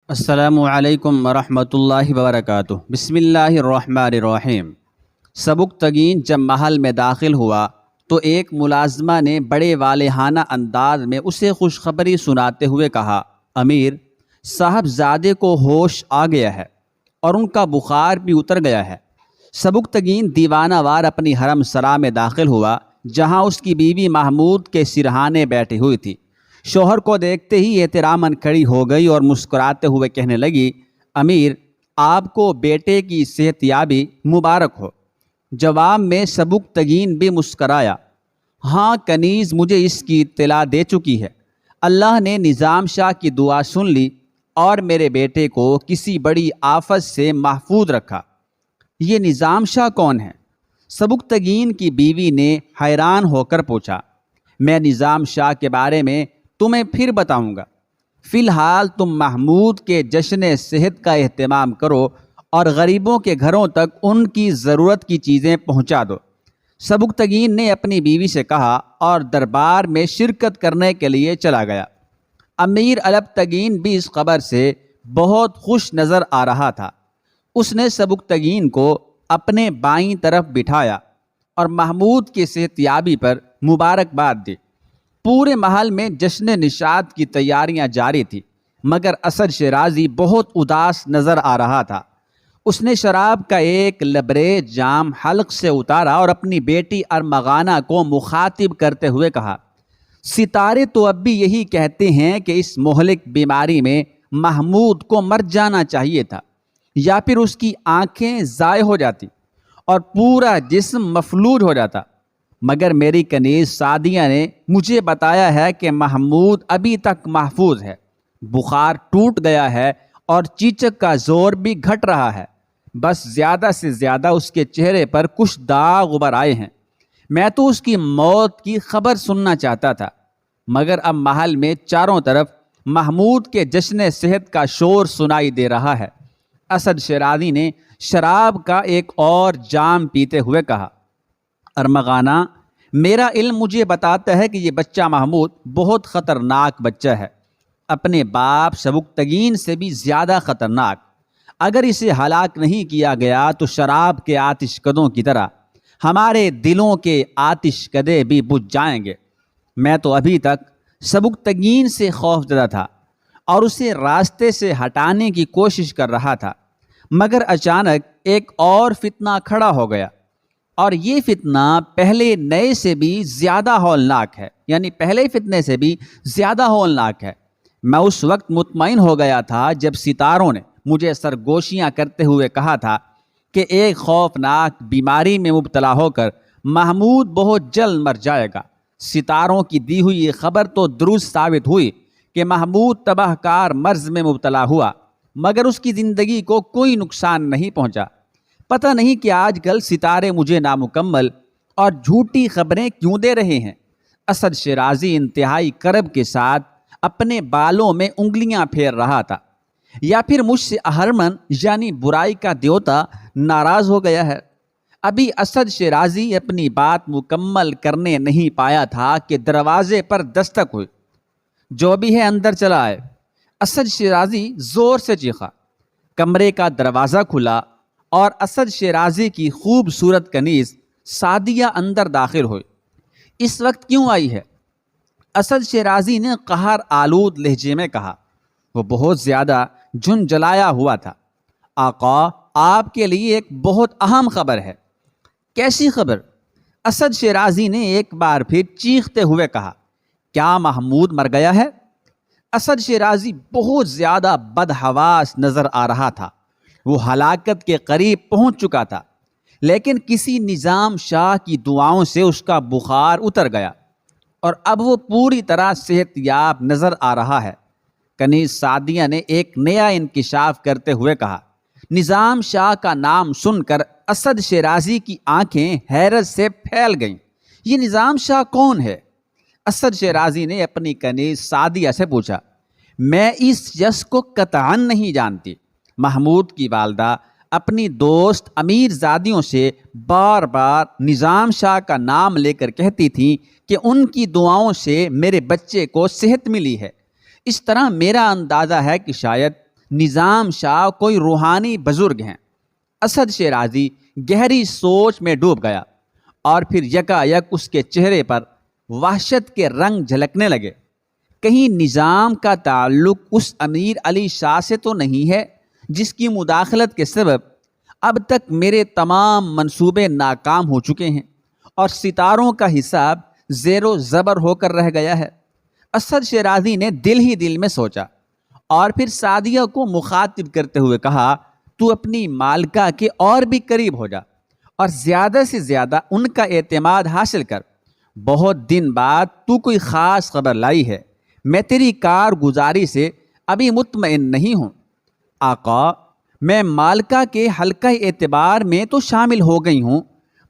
السلام علیکم ورحمۃ اللہ وبرکاتہ۔ بسم اللہ الرحمن الرحیم۔ سبکتگین جب محل میں داخل ہوا تو ایک ملازمہ نے بڑے والہانہ انداز میں اسے خوشخبری سناتے ہوئے کہا، امیر صاحب زادے کو ہوش آ گیا ہے اور ان کا بخار بھی اتر گیا ہے۔ سبکتگین دیوانہ وار اپنی حرم سرا میں داخل ہوا جہاں اس کی بیوی محمود کے سرہانے بیٹھی ہوئی تھی۔ شوہر کو دیکھتے ہی احتراماً کھڑی ہو گئی اور مسکراتے ہوئے کہنے لگی، امیر آپ کو بیٹے کی صحت یابی مبارک ہو۔ جواب میں سبکتگین بھی مسکرایا، ہاں کنیز مجھے اس کی اطلاع دے چکی ہے۔ اللہ نے نظام شاہ کی دعا سن لی اور میرے بیٹے کو کسی بڑی آفت سے محفوظ رکھا۔ یہ نظام شاہ کون ہے؟ سبکتگین کی بیوی نے حیران ہو کر پوچھا۔ میں نظام شاہ کے بارے میں تمہیں پھر بتاؤں گا، فی الحال تم محمود کے جشن صحت کا اہتمام کرو اور غریبوں کے گھروں تک ان کی ضرورت کی چیزیں پہنچا دو۔ سبکتگین نے اپنی بیوی سے کہا اور دربار میں شرکت کرنے کے لیے چلا گیا۔ امیر البتگین بھی اس خبر سے بہت خوش نظر آ رہا تھا۔ اس نے سبکتگین کو اپنے بائیں طرف بٹھایا اور محمود کی صحت یابی پر مبارکباد دی۔ پورے محل میں جشن نشاط کی تیاریاں جاری تھیں، مگر اسد شیرازی بہت اداس نظر آ رہا تھا۔ اس نے شراب کا ایک لبریز جام حلق سے اتارا اور اپنی بیٹی ارمغانہ کو مخاطب کرتے ہوئے کہا، ستارے تو اب بھی یہی کہتے ہیں کہ اس مہلک بیماری میں محمود کو مر جانا چاہیے تھا، یا پھر اس کی آنکھیں ضائع ہو جاتی اور پورا جسم مفلوج ہو جاتا، مگر میری کنیز سعدیہ نے مجھے بتایا ہے کہ محمود ابھی تک محفوظ ہے، بخار ٹوٹ گیا ہے اور چیچک کا زور بھی گھٹ رہا ہے، بس زیادہ سے زیادہ اس کے چہرے پر کچھ داغ ابھر آئے ہیں۔ میں تو اس کی موت کی خبر سننا چاہتا تھا، مگر اب محل میں چاروں طرف محمود کے جشن صحت کا شور سنائی دے رہا ہے۔ اسد شیرازی نے شراب کا ایک اور جام پیتے ہوئے کہا، ارمغانہ میرا علم مجھے بتاتا ہے کہ یہ بچہ محمود بہت خطرناک بچہ ہے، اپنے باپ سبکتگین سے بھی زیادہ خطرناک۔ اگر اسے ہلاک نہیں کیا گیا تو شراب کے آتش کدوں کی طرح ہمارے دلوں کے آتش کدے بھی بجھ جائیں گے۔ میں تو ابھی تک سبکتگین سے خوف زدہ تھا اور اسے راستے سے ہٹانے کی کوشش کر رہا تھا، مگر اچانک ایک اور فتنہ کھڑا ہو گیا، اور یہ فتنہ پہلے نئے سے بھی زیادہ ہولناک ہے، یعنی پہلے فتنے سے بھی زیادہ ہولناک ہے۔ میں اس وقت مطمئن ہو گیا تھا جب ستاروں نے مجھے سرگوشیاں کرتے ہوئے کہا تھا کہ ایک خوفناک بیماری میں مبتلا ہو کر محمود بہت جلد مر جائے گا۔ ستاروں کی دی ہوئی یہ خبر تو درست ثابت ہوئی کہ محمود تباہ کار مرض میں مبتلا ہوا، مگر اس کی زندگی کو کوئی نقصان نہیں پہنچا۔ پتہ نہیں کہ آج کل ستارے مجھے نامکمل اور جھوٹی خبریں کیوں دے رہے ہیں۔ اسد شیرازی انتہائی کرب کے ساتھ اپنے بالوں میں انگلیاں پھیر رہا تھا، یا پھر مجھ سے اہرمن یعنی برائی کا دیوتا ناراض ہو گیا ہے۔ ابھی اسد شیرازی اپنی بات مکمل کرنے نہیں پایا تھا کہ دروازے پر دستک ہوئی۔ جو بھی ہے اندر چلا آئے، اسد شیرازی زور سے چیخا۔ کمرے کا دروازہ کھلا اور اسد شیرازی کی خوبصورت کنیز سعدیہ اندر داخل ہوئی۔ اس وقت کیوں آئی ہے؟ اسد شیرازی نے قہر آلود لہجے میں کہا۔ وہ بہت زیادہ جھنجھلایا ہوا تھا۔ آقا آپ کے لیے ایک بہت اہم خبر ہے۔ کیسی خبر؟ اسد شیرازی نے ایک بار پھر چیختے ہوئے کہا، کیا محمود مر گیا ہے؟ اسد شیرازی بہت زیادہ بدحواس نظر آ رہا تھا۔ وہ ہلاکت کے قریب پہنچ چکا تھا، لیکن کسی نظام شاہ کی دعاؤں سے اس کا بخار اتر گیا اور اب وہ پوری طرح صحت یاب نظر آ رہا ہے۔ کنیز سعدیہ نے ایک نیا انکشاف کرتے ہوئے کہا۔ نظام شاہ کا نام سن کر اسد شیرازی کی آنکھیں حیرت سے پھیل گئیں۔ یہ نظام شاہ کون ہے؟ اسد شیرازی نے اپنی کنیز سعدیہ سے پوچھا۔ میں اس شخص کو قطعاً نہیں جانتی۔ محمود کی والدہ اپنی دوست امیر زادیوں سے بار بار نظام شاہ کا نام لے کر کہتی تھیں کہ ان کی دعاؤں سے میرے بچے کو صحت ملی ہے۔ اس طرح میرا اندازہ ہے کہ شاید نظام شاہ کوئی روحانی بزرگ ہیں۔ اسد شیرازی گہری سوچ میں ڈوب گیا اور پھر یکا یک اس کے چہرے پر وحشت کے رنگ جھلکنے لگے۔ کہیں نظام کا تعلق اس امیر علی شاہ سے تو نہیں ہے جس کی مداخلت کے سبب اب تک میرے تمام منصوبے ناکام ہو چکے ہیں اور ستاروں کا حساب زیر و زبر ہو کر رہ گیا ہے؟ اسد شیرازی نے دل ہی دل میں سوچا اور پھر سعدیہ کو مخاطب کرتے ہوئے کہا، تو اپنی مالکہ کے اور بھی قریب ہو جا اور زیادہ سے زیادہ ان کا اعتماد حاصل کر۔ بہت دن بعد تو کوئی خاص خبر لائی ہے، میں تیری کارگزاری سے ابھی مطمئن نہیں ہوں۔ آقا، میں مالکہ کے حلقہ اعتبار میں تو شامل ہو گئی ہوں،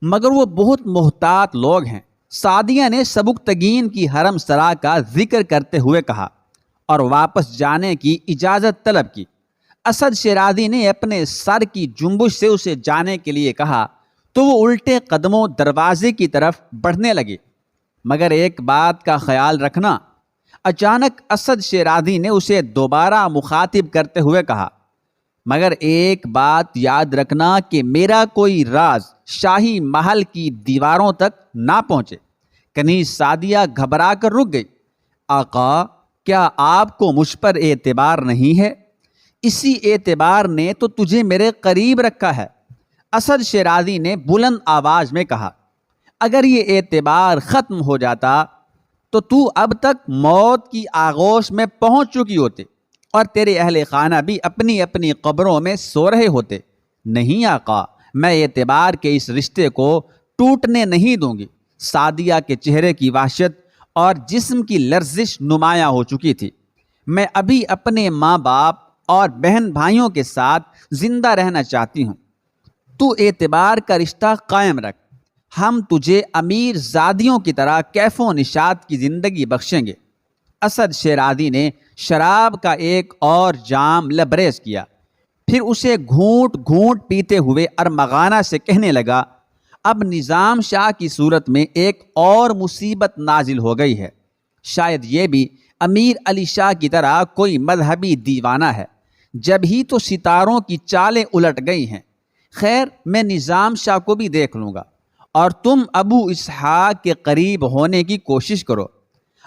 مگر وہ بہت محتاط لوگ ہیں۔ سعدیہ نے سبکتگین کی حرم سرا کا ذکر کرتے ہوئے کہا اور واپس جانے کی اجازت طلب کی۔ اسد شیرازی نے اپنے سر کی جنبش سے اسے جانے کے لیے کہا تو وہ الٹے قدموں دروازے کی طرف بڑھنے لگی۔ مگر ایک بات کا خیال رکھنا، اچانک اسد شیرازی نے اسے دوبارہ مخاطب کرتے ہوئے کہا، مگر ایک بات یاد رکھنا کہ میرا کوئی راز شاہی محل کی دیواروں تک نہ پہنچے۔ کنیز سعدیہ گھبرا کر رک گئی۔ آقا، کیا آپ کو مجھ پر اعتبار نہیں ہے؟ اسی اعتبار نے تو تجھے میرے قریب رکھا ہے۔ اسد شیرازی نے بلند آواز میں کہا، اگر یہ اعتبار ختم ہو جاتا تو اب تک موت کی آغوش میں پہنچ چکی ہوتے اور تیرے اہل خانہ بھی اپنی اپنی قبروں میں سو رہے ہوتے۔ نہیں آقا، میں اعتبار کے اس رشتے کو ٹوٹنے نہیں دوں گی۔ سعدیہ کے چہرے کی وحشت اور جسم کی لرزش نمایاں ہو چکی تھی۔ میں ابھی اپنے ماں باپ اور بہن بھائیوں کے ساتھ زندہ رہنا چاہتی ہوں۔ تو اعتبار کا رشتہ قائم رکھ، ہم تجھے امیر زادیوں کی طرح کیف و نشاط کی زندگی بخشیں گے۔ اسد شیرازی نے شراب کا ایک اور جام لبریز کیا، پھر اسے گھونٹ گھونٹ پیتے ہوئے ارمغانہ سے کہنے لگا، اب نظام شاہ کی صورت میں ایک اور مصیبت نازل ہو گئی ہے۔ شاید یہ بھی امیر علی شاہ کی طرح کوئی مذہبی دیوانہ ہے، جب ہی تو ستاروں کی چالیں الٹ گئی ہیں۔ خیر، میں نظام شاہ کو بھی دیکھ لوں گا اور تم ابو اسحاق کے قریب ہونے کی کوشش کرو۔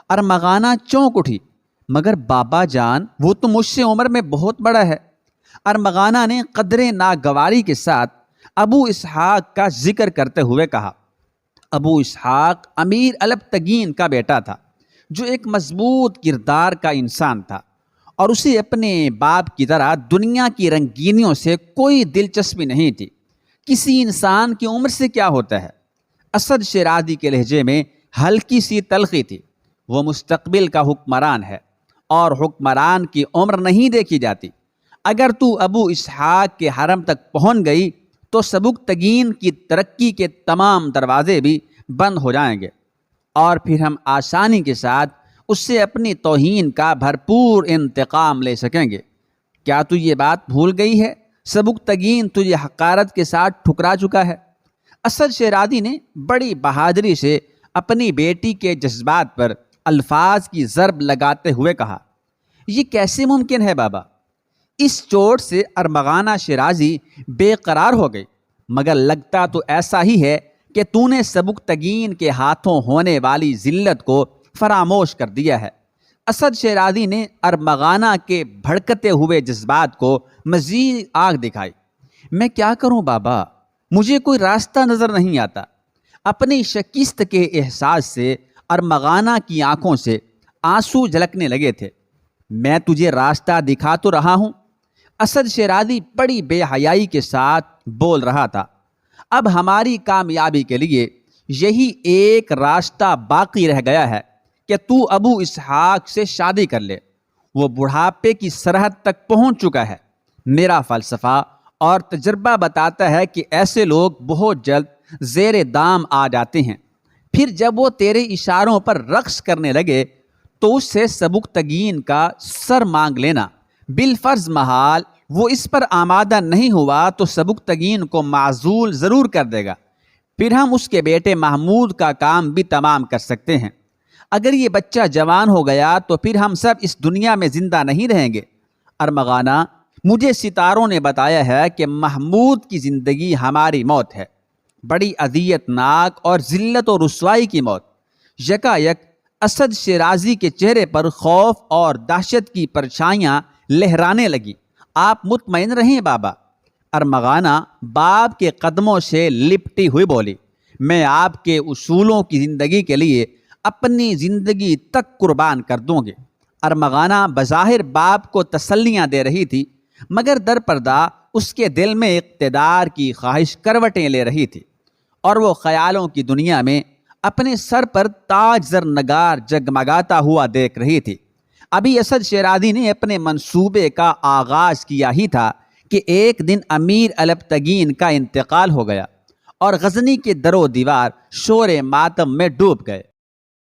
ارمغانہ چونک اٹھی، مگر بابا جان، وہ تو مجھ سے عمر میں بہت بڑا ہے۔ ارمغانہ نے قدرے ناگواری کے ساتھ ابو اسحاق کا ذکر کرتے ہوئے کہا۔ ابو اسحاق امیر البتگین کا بیٹا تھا، جو ایک مضبوط کردار کا انسان تھا اور اسے اپنے باپ کی طرح دنیا کی رنگینیوں سے کوئی دلچسپی نہیں تھی۔ کسی انسان کی عمر سے کیا ہوتا ہے؟ اسد شیرازی کے لہجے میں ہلکی سی تلخی تھی۔ وہ مستقبل کا حکمران ہے اور حکمران کی عمر نہیں دیکھی جاتی۔ اگر تو ابو اسحاق کے حرم تک پہنچ گئی تو سبکتگین کی ترقی کے تمام دروازے بھی بند ہو جائیں گے اور پھر ہم آسانی کے ساتھ اس سے اپنی توہین کا بھرپور انتقام لے سکیں گے۔ کیا تو یہ بات بھول گئی ہے؟ سبکتگین تجھے حقارت کے ساتھ ٹھکرا چکا ہے۔ اسد شیرازی نے بڑی بہادری سے اپنی بیٹی کے جذبات پر الفاظ کی ضرب لگاتے ہوئے کہا، یہ کیسے ممکن ہے بابا؟ اس چوٹ سے ارمغانہ شیرازی بے قرار ہو گئی، مگر لگتا تو ایسا ہی ہے کہ تو نے سبکتگین کے ہاتھوں ہونے والی ذلت کو فراموش کر دیا ہے۔ اسد شیرازی نے ارمغانہ کے بھڑکتے ہوئے جذبات کو مزید آگ دکھائی۔ میں کیا کروں بابا؟ مجھے کوئی راستہ نظر نہیں آتا۔ اپنی شکست کے احساس سے ارمغانہ کی آنکھوں سے آنسو جھلکنے لگے تھے۔ میں تجھے راستہ دکھا تو رہا ہوں۔ اسد شیرازی بڑی بے حیائی کے ساتھ بول رہا تھا، اب ہماری کامیابی کے لیے یہی ایک راستہ باقی رہ گیا ہے کہ تو ابو اسحاق سے شادی کر لے۔ وہ بڑھاپے کی سرحد تک پہنچ چکا ہے۔ میرا فلسفہ اور تجربہ بتاتا ہے کہ ایسے لوگ بہت جلد زیر دام آ جاتے ہیں، پھر جب وہ تیرے اشاروں پر رقص کرنے لگے تو اس سے سبکتگین کا سر مانگ لینا۔ بالفرض محال وہ اس پر آمادہ نہیں ہوا تو سبکتگین کو معزول ضرور کر دے گا، پھر ہم اس کے بیٹے محمود کا کام بھی تمام کر سکتے ہیں۔ اگر یہ بچہ جوان ہو گیا تو پھر ہم سب اس دنیا میں زندہ نہیں رہیں گے۔ ارمغانہ، مجھے ستاروں نے بتایا ہے کہ محمود کی زندگی ہماری موت ہے، بڑی اذیت ناک اور ذلت و رسوائی کی موت۔ یکا یک اسد شیرازی کے چہرے پر خوف اور دہشت کی پرچھائیاں لہرانے لگی۔ آپ مطمئن رہیں بابا، ارمغانہ باپ کے قدموں سے لپٹی ہوئی بولی۔ میں آپ کے اصولوں کی زندگی کے لیے اپنی زندگی تک قربان کر دوں گی۔ ارمغانہ بظاہر باپ کو تسلیاں دے رہی تھی، مگر در پردہ اس کے دل میں اقتدار کی خواہش کروٹیں لے رہی تھی، اور وہ خیالوں کی دنیا میں اپنے سر پر تاج زر نگار جگمگاتا ہوا دیکھ رہی تھی۔ ابھی اسد شیرازی نے اپنے منصوبے کا آغاز کیا ہی تھا کہ ایک دن امیر البتگین کا انتقال ہو گیا اور غزنی کے در و دیوار شور ماتم میں ڈوب گئے۔